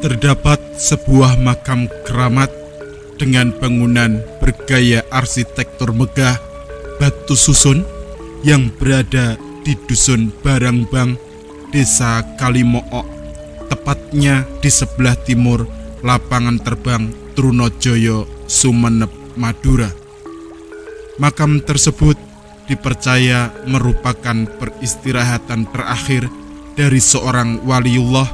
Terdapat sebuah makam keramat dengan bangunan bergaya arsitektur megah batu susun yang berada di Dusun Barangbang, Desa Kalimook, tepatnya di sebelah timur lapangan terbang Trunojoyo, Sumeneb, Madura. Makam tersebut dipercaya merupakan peristirahatan terakhir dari seorang waliullah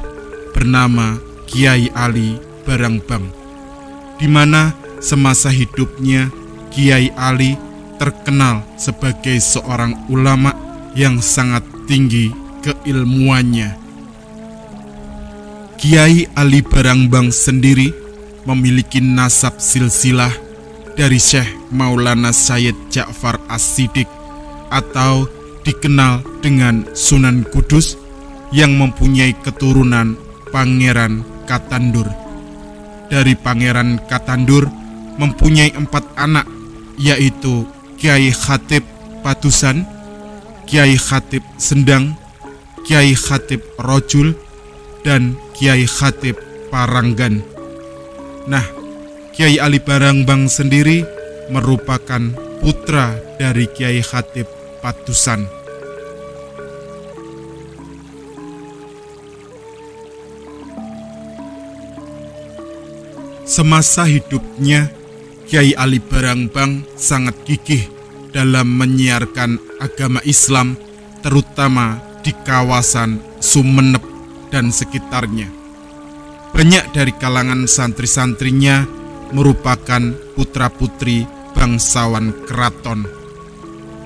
bernama Kiai Ali Barangbang, di mana semasa hidupnya Kiai Ali terkenal sebagai seorang ulama yang sangat tinggi keilmuannya. Kiai Ali Barangbang sendiri memiliki nasab silsilah dari Syekh Maulana Sayyid Ja'far As-Siddiq atau dikenal dengan Sunan Kudus yang mempunyai keturunan Pangeran Katandur. Dari Pangeran Katandur mempunyai 4 anak, yaitu Kiai Khatib Patusan, Kiai Khatib Sendang, Kiai Khatib Rojul, dan Kiai Khatib Paranggan. Nah, Kiai Ali Barangbang sendiri merupakan putra dari Kiai Khatib Patusan. Semasa hidupnya, Kiai Ali Barangbang sangat gigih dalam menyiarkan agama Islam, terutama di kawasan Sumeneb dan sekitarnya. Banyak dari kalangan santri-santrinya merupakan putra-putri bangsawan keraton.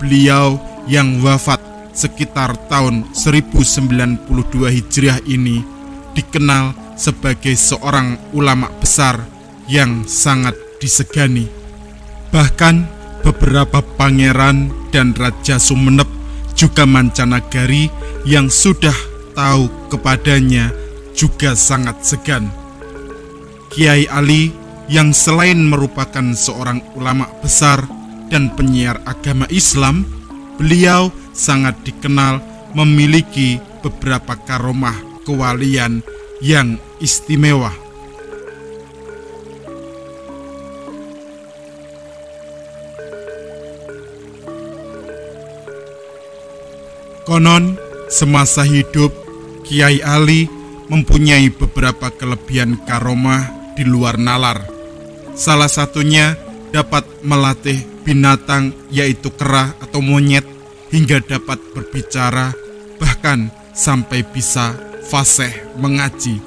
Beliau yang wafat sekitar tahun 1092 Hijriah ini dikenal sebagai seorang ulama besar yang sangat disegani. Bahkan beberapa pangeran dan raja Sumeneb juga mancanagari yang sudah tahu kepadanya juga sangat segan. Kiai Ali yang selain merupakan seorang ulama besar dan penyiar agama Islam, beliau sangat dikenal memiliki beberapa karomah kewalian yang istimewa. Konon, semasa hidup, Kiai Ali mempunyai beberapa kelebihan karomah di luar nalar. Salah satunya dapat melatih binatang, yaitu kera atau monyet, hingga dapat berbicara, bahkan sampai bisa fasih mengaji.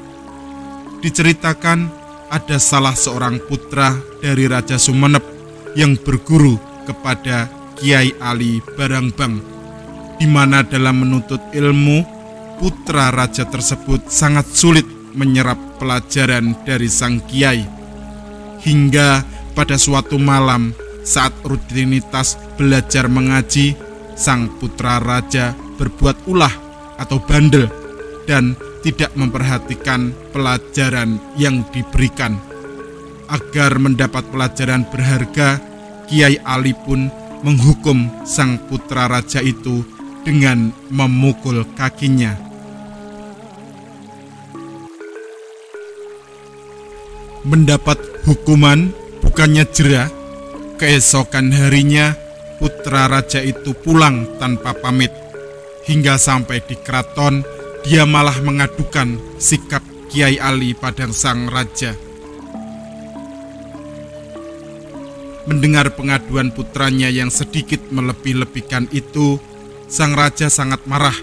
Diceritakan ada salah seorang putra dari Raja Sumeneb yang berguru kepada Kiai Ali Barangbang, di mana dalam menuntut ilmu, putra raja tersebut sangat sulit menyerap pelajaran dari sang kiai. Hingga pada suatu malam saat rutinitas belajar mengaji, sang putra raja berbuat ulah atau bandel dan tidak memperhatikan pelajaran yang diberikan. Agar mendapat pelajaran berharga, Kiai Ali pun menghukum sang putra raja itu dengan memukul kakinya. Mendapat hukuman bukannya jera, keesokan harinya putra raja itu pulang tanpa pamit. Hingga sampai di keraton, dia malah mengadukan sikap Kiai Ali pada sang raja. Mendengar pengaduan putranya yang sedikit melebih-lebihkan itu, sang raja sangat marah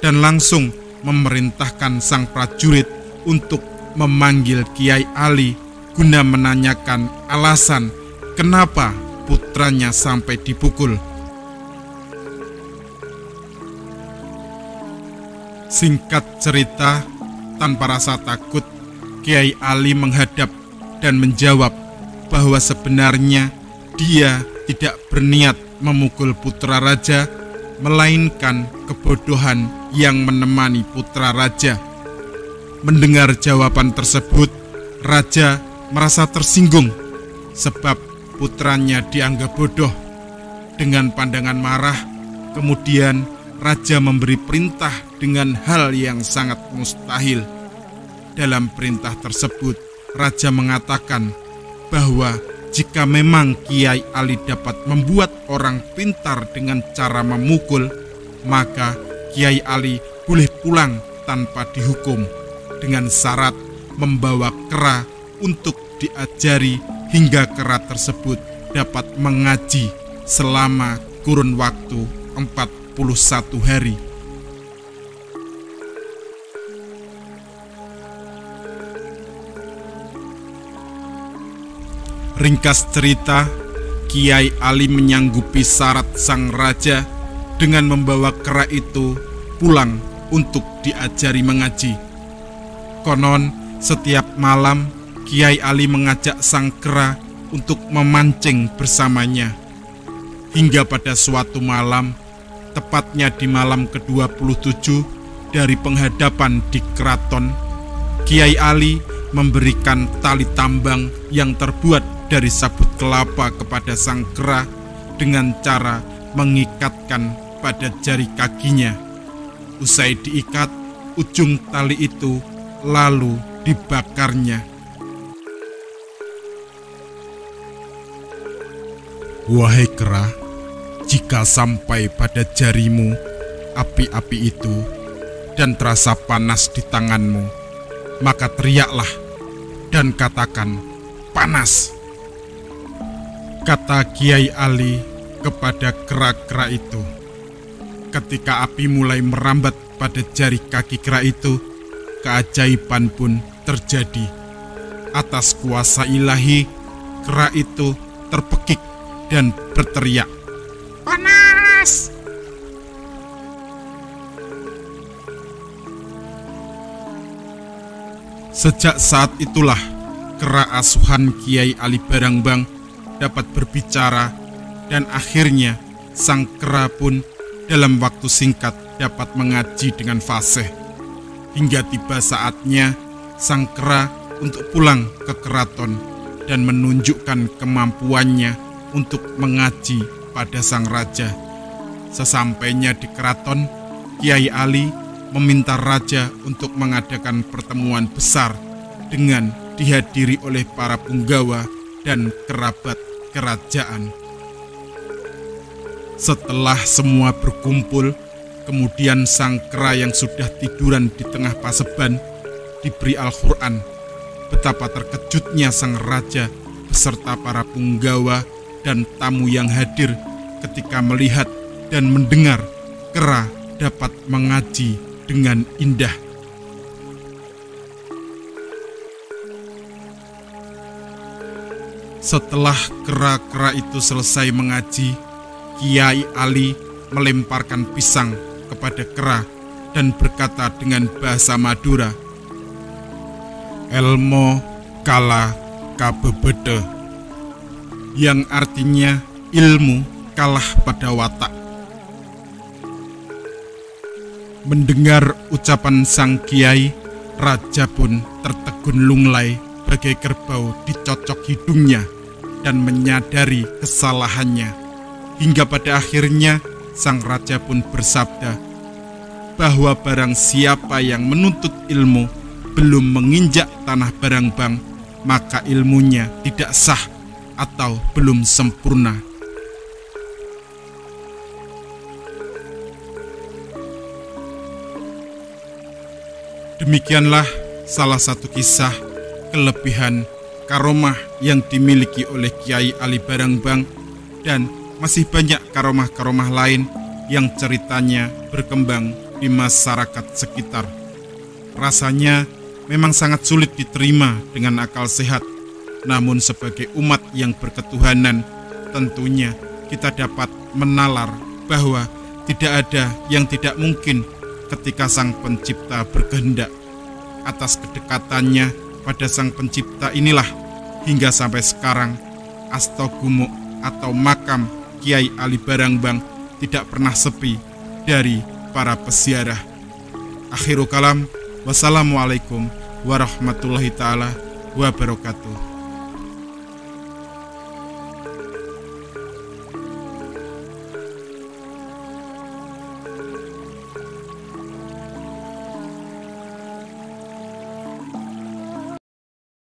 dan langsung memerintahkan sang prajurit untuk memanggil Kiai Ali guna menanyakan alasan kenapa putranya sampai dipukul. Singkat cerita, tanpa rasa takut, Kiai Ali menghadap dan menjawab bahwa sebenarnya dia tidak berniat memukul putra raja, melainkan kebodohan yang menemani putra raja. Mendengar jawaban tersebut, raja merasa tersinggung sebab putranya dianggap bodoh. Dengan pandangan marah, kemudian raja memberi perintah dengan hal yang sangat mustahil. dalam perintah tersebut, raja mengatakan bahwa jika memang Kiai Ali dapat membuat orang pintar dengan cara memukul, maka Kiai Ali boleh pulang tanpa dihukum, dengan syarat membawa kera untuk diajari hingga kera tersebut dapat mengaji selama kurun waktu 41 hari. Ringkas cerita, Kiai Ali menyanggupi syarat sang raja dengan membawa kera itu pulang untuk diajari mengaji. Konon, setiap malam Kiai Ali mengajak sang kera untuk memancing bersamanya. Hingga pada suatu malam, tepatnya di malam ke-27 dari penghadapan di keraton, Kiai Ali memberikan tali tambang yang terbuat dari sabut kelapa kepada sang kera dengan cara mengikatkan pada jari kakinya. Usai diikat, ujung tali itu lalu dibakarnya. Wahai kera, jika sampai pada jarimu api-api itu dan terasa panas di tanganmu, maka teriaklah dan katakan, "Panas!" Kata Kiai Ali kepada kera-kera itu. Ketika api mulai merambat pada jari kaki kera itu, keajaiban pun terjadi. Atas kuasa ilahi, kera itu terpekik dan berteriak, "Panas!" Sejak saat itulah kera asuhan Kiai Ali Barangbang dapat berbicara, dan akhirnya sang kera pun dalam waktu singkat dapat mengaji dengan fasih. Hingga tiba saatnya sang kera untuk pulang ke keraton dan menunjukkan kemampuannya untuk mengaji pada sang raja. Sesampainya di keraton, Kiai Ali meminta raja untuk mengadakan pertemuan besar dengan dihadiri oleh para punggawa dan kerabat kerajaan. Setelah semua berkumpul, kemudian sang kera yang sudah tiduran di tengah paseban diberi Al-Quran. Betapa terkejutnya sang raja beserta para punggawa dan tamu yang hadir ketika melihat dan mendengar kera dapat mengaji dengan indah. Setelah kera-kera itu selesai mengaji, Kiai Ali melemparkan pisang kepada kera dan berkata dengan bahasa Madura, "Elmo kala kabebede," yang artinya ilmu kalah pada watak. Mendengar ucapan sang kiai, raja pun tertegun lunglai bagai kerbau dicocok hidungnya dan menyadari kesalahannya. Hingga pada akhirnya sang raja pun bersabda bahwa barang siapa yang menuntut ilmu belum menginjak tanah Barangbang, maka ilmunya tidak sah atau belum sempurna. Demikianlah salah satu kisah kelebihan karomah yang dimiliki oleh Kiai Ali Barangbang, dan masih banyak karomah-karomah lain yang ceritanya berkembang di masyarakat sekitar. Rasanya memang sangat sulit diterima dengan akal sehat, namun sebagai umat yang berketuhanan, tentunya kita dapat menalar bahwa tidak ada yang tidak mungkin ketika Sang Pencipta berkehendak. Atas kedekatannya pada Sang Pencipta inilah hingga sampai sekarang Astagumuk atau makam Kiai Ali Barangbang tidak pernah sepi dari para peziarah. Akhirul kalam, wassalamualaikum warahmatullahi ta'ala wabarakatuh.